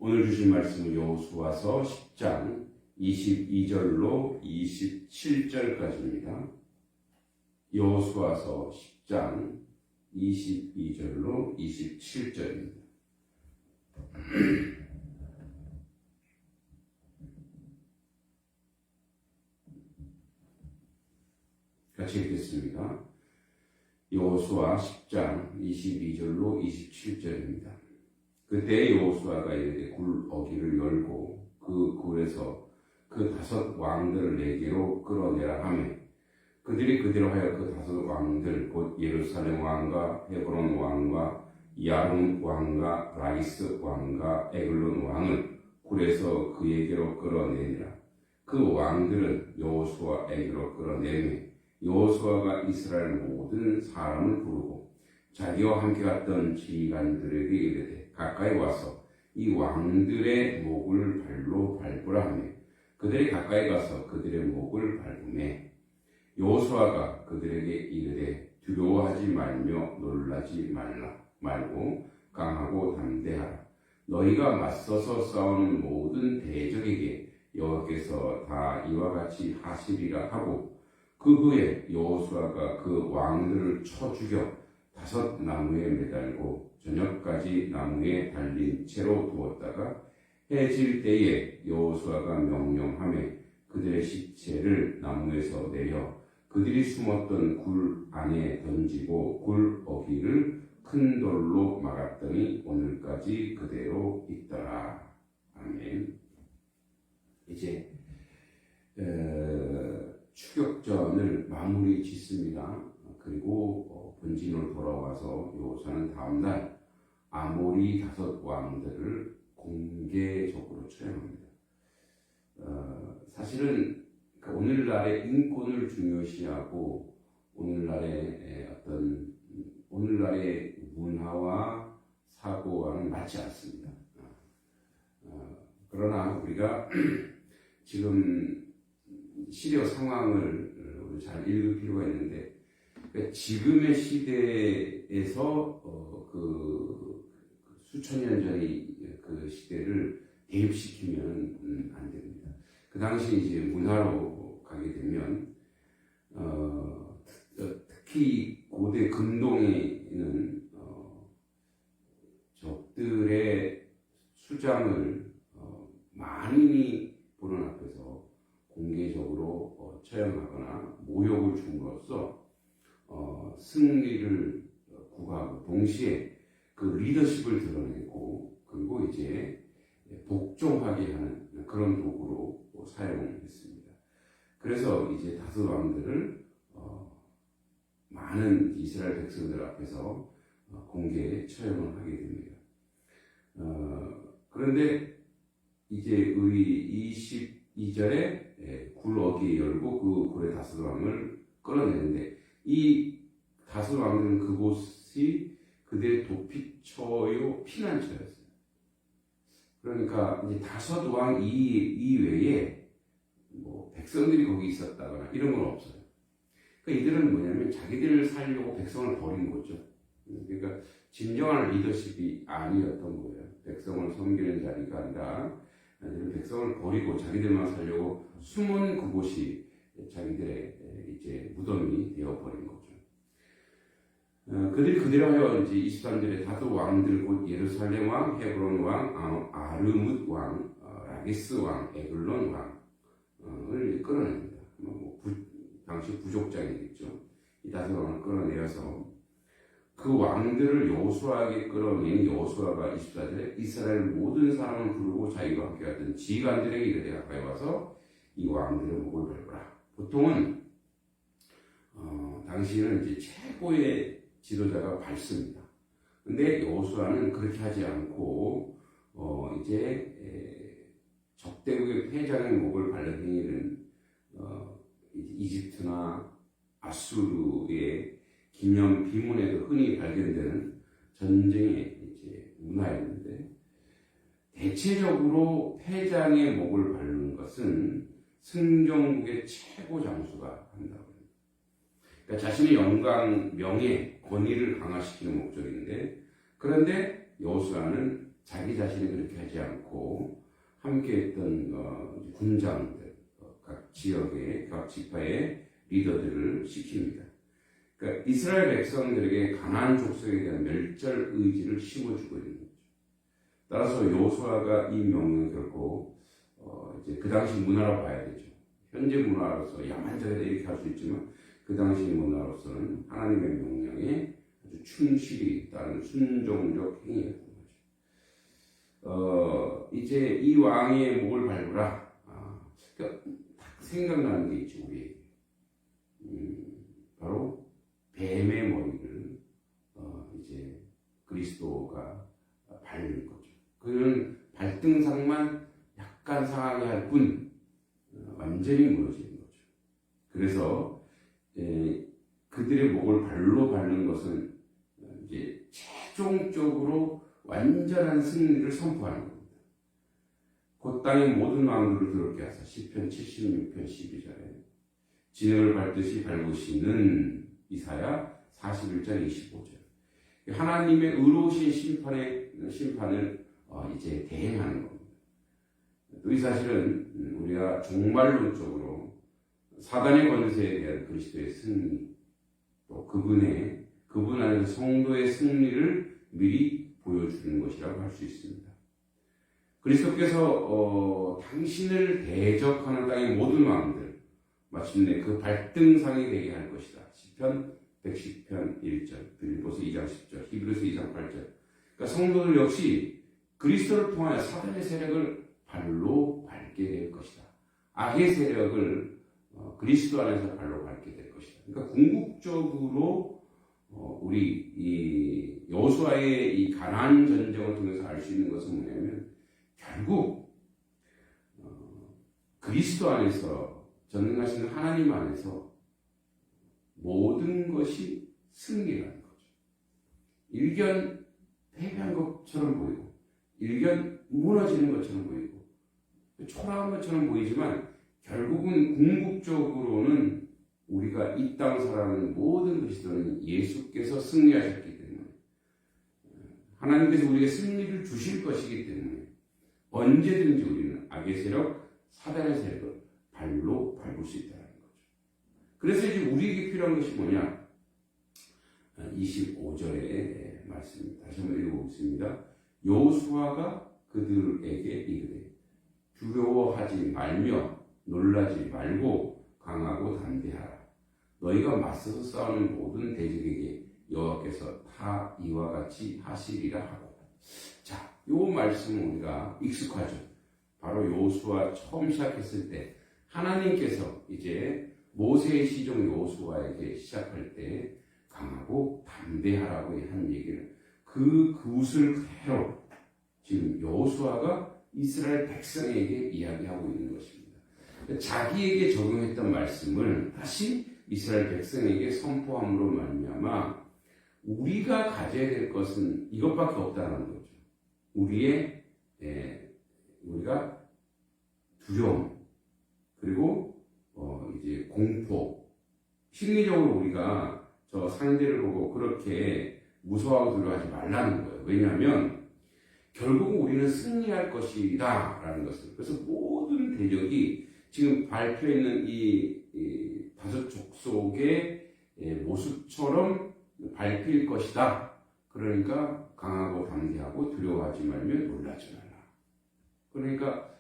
오늘 주신 말씀은 여호수아서 10장 22절로 27절까지입니다. 여호수아서 10장 22절로 27절입니다. 같이 읽겠습니다. 여호수아 10장 22절로 27절입니다. 그때 여호수아가 이르되 굴 어기를 열고 그 굴에서 그 5 왕들을 내게로 끌어내라 하매 그들이 그대로 하여 그 5 왕들 곧 예루살렘 왕과 헤브론 왕과 야룬 왕과 라이스 왕과 에글론 왕을 굴에서 그에게로 끌어내니라. 그 왕들은 여호수아에게로 끌어내매 여호수아가 이스라엘 모든 사람을 부르고 자기와 함께 갔던 지휘관들에게 이르되 가까이 와서 이 왕들의 목을 발로 밟으라 하며 그들이 가까이 가서 그들의 목을 밟으매 여호수아가 그들에게 이르되 두려워하지 말며 놀라지 말고 강하고 담대하라. 너희가 맞서서 싸우는 모든 대적에게 여호와께서 다 이와 같이 하시리라 하고 그 후에 여호수아가 그 왕들을 쳐 죽여 5 나무에 매달고 저녁까지 나무에 달린 채로 두었다가 해질 때에 여호수아가 명령하매 그들의 시체를 나무에서 내려 그들이 숨었던 굴 안에 던지고 굴 어기를 큰 돌로 막았더니 오늘까지 그대로 있더라. 아멘. 이제 추격전을 마무리 짓습니다. 그리고 본진으로 돌아와서 여호수아는 다음날 아모리 5 왕들을 공개적으로 처형합니다. 사실은 오늘날의 인권을 중요시하고 오늘날의 문화와 사고와는 맞지 않습니다. 그러나 우리가 지금 시대 상황을 잘 읽을 필요가 있는데 지금의 시대에서 수천 년 전의 그 시대를 대입시키면 안 됩니다. 그 당시 이제 문화로 가게 되면 특히 고대 근동에는 적들의 수장을 만인이 보는 앞에서 공개적으로 처형하거나 모욕을 줌으로써 승리를 구가하고 동시에 그 리더십을 드러내고 그리고 이제 복종하게 하는 그런 도구로 사용했습니다. 그래서 이제 5 왕들을 많은 이스라엘 백성들 앞에서 공개 처형을 하게 됩니다. 그런데 이제 22절에 굴 어기 열고 그 굴의 5 왕을 끌어내는데 이 5 왕들은 그곳이 그들의 도피처요 피난처였어요. 그러니까 이제 5 왕 이외에 뭐 백성들이 거기 있었다거나 이런 건 없어요. 그러니까 이들은 뭐냐면 자기들을 살려고 백성을 버린 거죠. 그러니까 진정한 리더십이 아니었던 거예요. 백성을 섬기는 자리가 아니라 백성을 버리고 자기들만 살려고 숨은 그곳이 자기들의 이제 무덤이 되어버린 거죠. 그들이 그대로 하여 이제 23절에 5 왕들 곧 예루살렘 왕, 헤브론 왕, 아르뭇 왕, 라기스 왕, 에글론 왕을 끌어냅니다. 당시 부족장이겠죠. 이 5 왕을 끌어내어서 그 왕들을 여호수아에게 끌어내니 여호수아가 24절에 이스라엘 모든 사람을 부르고 자기와 함께 갔던 지휘관들에게 이르되 가까이 와서 이 왕들의 목을 밟으라. 보통은 당시에는 이제 최고의 지도자가 밟습니다. 근데 여호수아는 그렇게 하지 않고 이제 적대국의 패장의 목을 밟는 행위는 이집트나 아수르의 기념 비문에도 흔히 발견되는 전쟁의 이제 문화였는데 대체적으로 패장의 목을 밟는 것은 승정국의 최고 장수가 한다고 합니다. 그러니까 자신의 영광, 명예, 권위를 강화시키는 목적인데 그런데 여호수아는 자기 자신이 그렇게 하지 않고 함께했던 군장들, 각 지역의 각 지파의 리더들을 시킵니다. 그러니까 이스라엘 백성들에게 가나안 족속에 대한 멸절 의지를 심어주고 있는 거죠. 따라서 여호수아가 이 명령을 결코 이제 그 당시 문화로 봐야 되죠. 현재 문화로서 야만적이다 이렇게 할 수 있지만 그 당시 문화로서는 하나님의 명령에 아주 충실히 따른 순종적 행위였던 거죠. 이제 이 왕의 목을 밟으라. 그러니까 생각나는 게 있죠, 우리에게. 바로 뱀의 머리를 이제 그리스도가 밟는 거죠. 그는 발등상만 약간 상하게 할 뿐 완전히 무너지는 거죠. 그래서 그들의 목을 발로 밟는 것은 이제 최종적으로 완전한 승리를 선포하는 겁니다. 그 땅의 모든 왕들을 더럽게 하사 시편 76편 12절에 진흙을 밟듯이 밟으시는 이사야 41장 25절. 하나님의 의로우신 심판을 이제 대행하는 겁니다. 또 이 사실은 우리가 종말론적으로 사단의 권세에 대한 그리스도의 승리, 또 그분 안에서 성도의 승리를 미리 보여주는 것이라고 할 수 있습니다. 그리스도께서 당신을 대적하는 땅의 모든 왕들 마침내 그 발등상이 되게 할 것이다. 시편 110편 1절, 빌립보서 2장 10절, 히브리서 2장 8절. 그러니까 성도들 역시 그리스도를 통하여 사단의 세력을 발로 밟게 될 것이다. 악의 세력을 그리스도 안에서 발로 밟게 될 것이다. 그러니까 궁극적으로 우리 이 여호수아의 이 가나안 전쟁을 통해서 알 수 있는 것은 뭐냐면 결국 그리스도 안에서 전능하시는 하나님 안에서 모든 것이 승리라는 거죠. 일견 패배한 것처럼 보이고 일견 무너지는 것처럼 보이고 초라한 것처럼 보이지만 결국은 궁극적으로는 우리가 이 땅 살아가는 모든 그리스도는 예수께서 승리하셨기 때문에 하나님께서 우리에게 승리를 주실 것이기 때문에 언제든지 우리는 악의 세력, 사단의 세력을 발로 밟을 수 있다는 거죠. 그래서 이제 우리에게 필요한 것이 뭐냐? 25절의 말씀입니다. 다시 한번 읽어보겠습니다. 여호수아가 그들에게 이르되 두려워하지 말며 놀라지 말고 강하고 담대하라. 너희가 맞서서 싸우는 모든 대적에게 여호와께서 다 이와 같이 하시리라 하고. 자, 요 말씀은 우리가 익숙하죠. 바로 여호수아 처음 시작했을 때 하나님께서 이제 모세의 시종 여호수아에게 시작할 때 강하고 담대하라고 한 얘기를 그 웃을 그대로 지금 여호수아가 이스라엘 백성에게 이야기하고 있는 것입니다. 자기에게 적용했던 말씀을 다시 이스라엘 백성에게 선포함으로 말미암아 우리가 가져야 될 것은 이것밖에 없다는 거죠. 우리가 두려움 그리고 이제 공포, 심리적으로 우리가 저 상대를 보고 그렇게 무서워하고 두려워하지 말라는 거예요. 왜냐하면 결국은 우리는 승리할 것이다 라는 것을. 그래서 모든 대적이 지금 발표해 있는 이 다섯 족속의 모습처럼 밟힐 것이다. 그러니까 강하고 담대하고 두려워하지 말며 놀라지 말라. 그러니까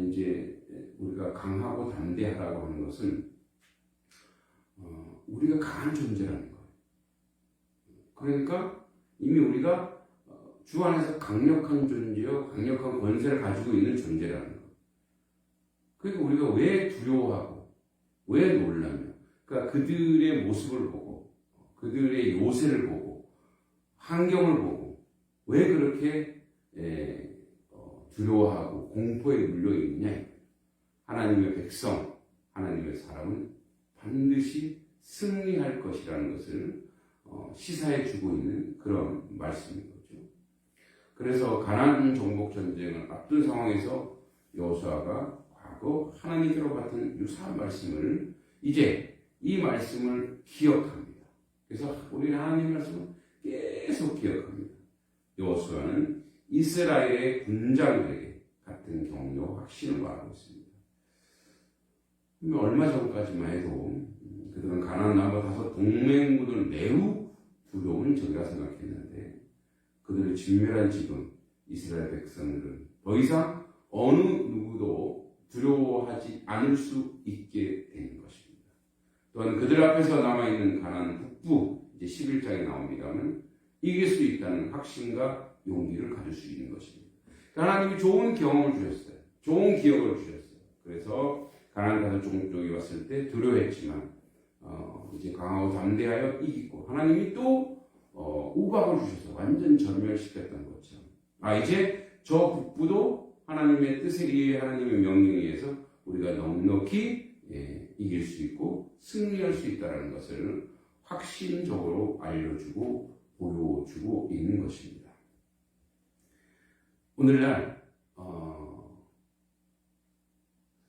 이제 우리가 강하고 담대하라고 하는 것은 우리가 강한 존재라는 거예요. 그러니까 이미 우리가 주 안에서 강력한 존재요, 강력한 권세를 가지고 있는 존재라는 거예요. 그러니까 우리가 왜 두려워하고, 왜 놀라며, 그러니까 그들의 모습을 보고, 그들의 요새를 보고, 환경을 보고, 왜 그렇게 두려워하고 공포에 눌려 있느냐? 하나님의 백성, 하나님의 사람은 반드시 승리할 것이라는 것을 시사해 주고 있는 그런 말씀인 거죠. 그래서 가나안 정복 전쟁을 앞둔 상황에서 여호수아가 과거 하나님께로 받은 유사한 말씀을 이제 이 말씀을 기억합니다. 그래서 우리는 하나님 말씀을 계속 기억합니다. 여호수아는 이스라엘의 군장들에게 같은 격려 확신을 말하고 있습니다. 얼마 전까지만 해도 그들은 가나안 남바 다섯 동맹국을 매우 두려운 적이라 생각했는데 그들을 진멸한 지금 이스라엘 백성들은 더 이상 어느 누구도 두려워하지 않을 수 있게 되는 것입니다. 또한 그들 앞에서 남아있는 가나안 북부 이제 11장에 나옵니다만 이길 수 있다는 확신과 용기를 가질 수 있는 것입니다. 하나님이 좋은 경험을 주셨어요. 좋은 기억을 주셨어요. 그래서 가나안 가서 조금 쪽이 왔을 때 두려워했지만 이제 강하고 담대하여 이기고 하나님이 또 우박을 주셔서 완전 전멸시켰던 것처럼 이제 저 북부도 하나님의 뜻에 의해 하나님의 명령에 의해서 우리가 넉넉히 이길 수 있고 승리할 수 있다는 것을 확신적으로 알려주고 보여주고 있는 것입니다. 오늘날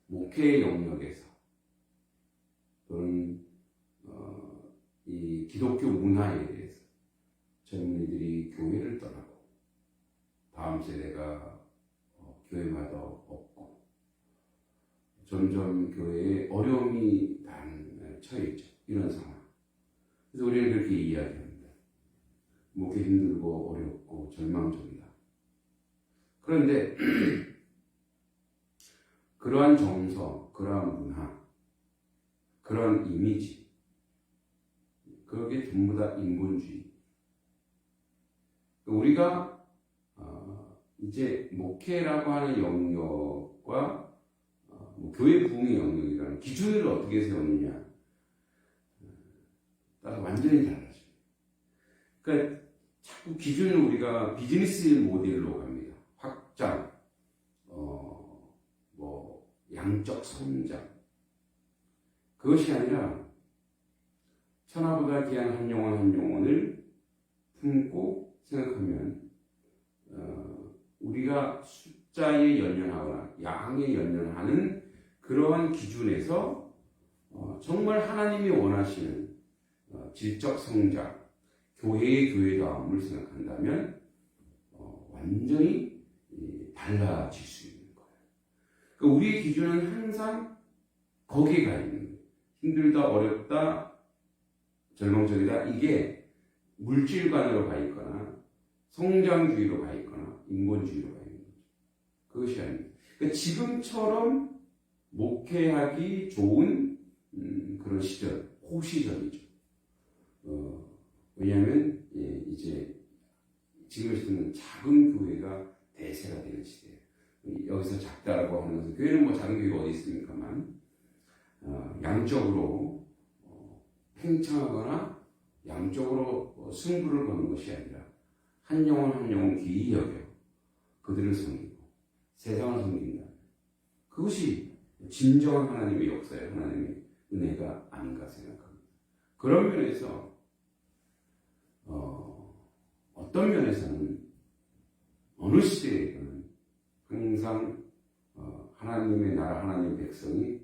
목회의 영역에서 또는 이 기독교 문화에 대해서 젊은이들이 교회를 떠나고 다음 세대가 교회마다 없고 점점 교회에 어려움이 처해 있죠. 이런 상황. 그래서 우리는 그렇게 이야기합니다. 목회 힘들고 어렵고 절망적이다. 그런데 그러한 정서, 그러한 문화, 그러한 이미지, 그게 전부 다 인본주의. 우리가 이제 목회라고 하는 영역과 교회 부흥의 영역이라는 기준을 어떻게 세우느냐 따라서 완전히 달라집니다. 그러니까 자꾸 기준을 우리가 비즈니스 모델로 갑니다. 확장, 양적 성장. 그것이 아니라 천하보다 귀한 한 영혼을 품고 생각하면 우리가 숫자에 연연하거나 양에 연연하는 그러한 기준에서 정말 하나님이 원하시는 질적 성장, 교회의 교회다움을 생각한다면 완전히 달라질 수 있는 거예요. 그러니까 우리의 기준은 항상 거기에 가 있는 거예요. 힘들다, 어렵다, 절망적이다. 이게 물질관으로 가 있거나 성장주의로 가 있거나 인본주의로 가 있는 거죠. 그것이 아닙니다. 그러니까 지금처럼 목회하기 좋은 그런 시절, 호시절이죠. 왜냐하면 이제 지금 시대는 작은 교회가 대세가 되는 시대예요. 여기서 작다라고 하는 것은 교회는 뭐 작은 교회가 어디 있습니까만 양적으로 팽창하거나 양적으로 승부를 거는 것이 아니라 한 영혼 한 영혼 귀히 여겨 그들을 섬기고 세상을 섬긴다. 그것이 진정한 하나님의 역사예요. 하나님의 은혜가 아닌가 생각합니다. 그런 면에서 어떤 면에서는 어느 시대에는 항상 하나님의 나라, 하나님의 백성이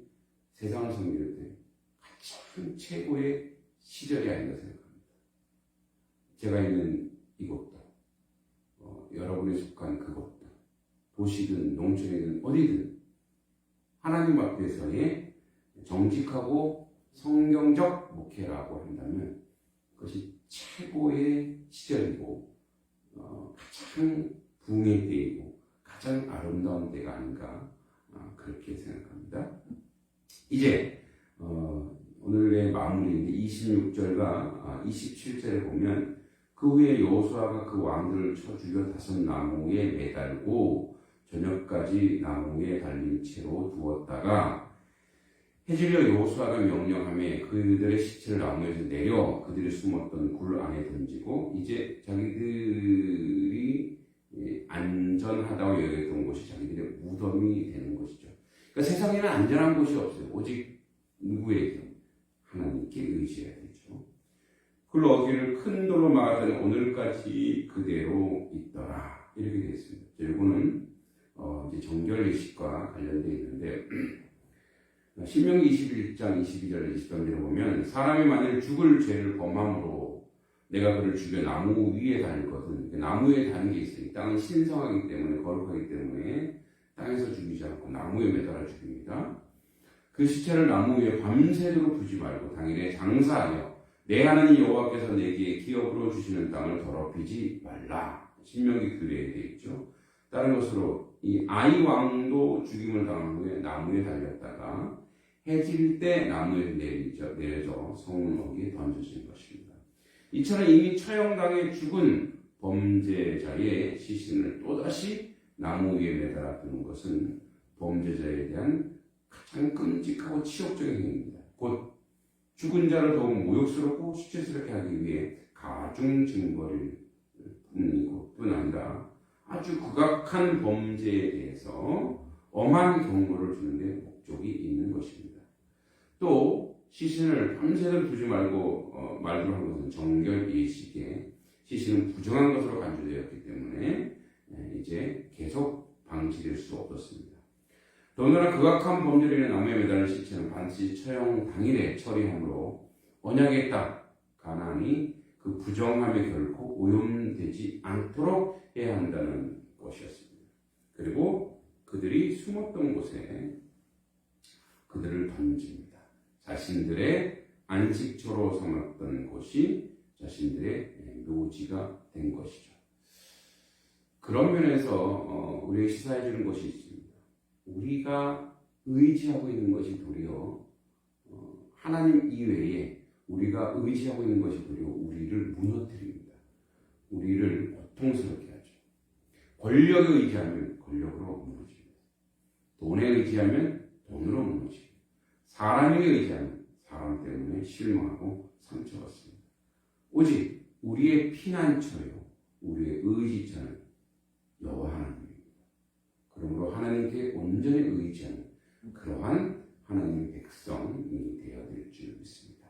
세상을 섬길 때 가장 최고의 시절이 아닌가 생각합니다. 제가 있는 이곳도 여러분이 속한 그곳도 도시든 농촌이든 어디든 하나님 앞에서의 정직하고 성경적 목회라고 한다면 그것이 최고의 시절이고 가장 부흥의 때이고 가장 아름다운 때가 아닌가 그렇게 생각합니다. 이제 오늘의 마무리인데 26절과 27절에 보면 그 후에 여호수아가 그 왕들을 쳐 죽여 다섯 나무에 매달고 저녁까지 나무에 달린 채로 두었다가 해질려 여호수아가 명령하며 그들의 시체를 나무에서 내려 그들이 숨었던 굴 안에 던지고 이제 자기들이 안전하다고 여겼던 곳이 자기들의 무덤이 되는 것이죠. 그러니까 세상에는 안전한 곳이 없어요. 오직 누구에게? 하나님께 의지해야 되죠. 굴 어귀를 큰 돌로 막았더니 오늘까지 그대로 있더라. 이렇게 되어 있습니다. 이거는 이제 정결 예식과 관련되어 있는데 신명기 21장 22절 23절에 보면 사람이 만일 죽을 죄를 범함으로 내가 그를 죽여 나무 위에 달거든. 나무 위에 다는 게 있어요. 이 땅은 신성하기 때문에, 거룩하기 때문에 땅에서 죽이지 않고 나무에 매달아 죽입니다. 그 시체를 나무 위에 밤새도록 두지 말고 당일에 장사하여 내 하나님 여호와께서 내게 기업으로 주시는 땅을 더럽히지 말라. 신명기 규례에 되어 있죠. 다른 것으로 이 아이 왕도 죽임을 당한 후에 나무에 달렸다가 해질 때 나무에 내려져 성문 어귀에 던져진 것입니다. 이처럼 이미 처형당해 죽은 범죄자의 시신을 또다시 나무 위에 매달아 두는 것은 범죄자에 대한 가장 끔찍하고 치욕적인 행위입니다. 곧 죽은 자를 더욱 모욕스럽고 수치스럽게 하기 위해 가중 징벌일 뿐 아니라 아주 극악한 범죄에 대해서 엄한 경고를 주는 데 목적이 있는 것입니다. 또 시신을 밤새도록 두지 말고 말로 한 것은 정결 예식에 시신은 부정한 것으로 간주되었기 때문에 이제 계속 방치될 수 없었습니다. 더군다나 극악한 범죄를 인해 나무에 매달린 시체는 반드시 처형 당일에 처리함으로 언약의 땅 가나안이 그 부정함에 결코 오염되지 않도록 해야 한다는 것이었습니다. 그리고 그들이 숨었던 곳에 그들을 던집니다. 자신들의 안식처로 삼았던 곳이 자신들의 묘지가 된 것이죠. 그런 면에서 우리에게 시사해 주는 것이 있습니다. 우리가 의지하고 있는 것이 도리어 하나님 이외에 우리가 의지하고 있는 것이 도리어 우리를 무너뜨립니다. 우리를 고통스럽게 하죠. 권력에 의지하면 권력으로 무너집니다. 돈에 의지하면 돈으로 무너집니다. 사람에게 의지하면 사람 때문에 실망하고 상처받습니다. 오직 우리의 피난처요, 우리의 의지처는 여호와 하나님입니다. 그러므로 하나님께 온전히 의지하는 그러한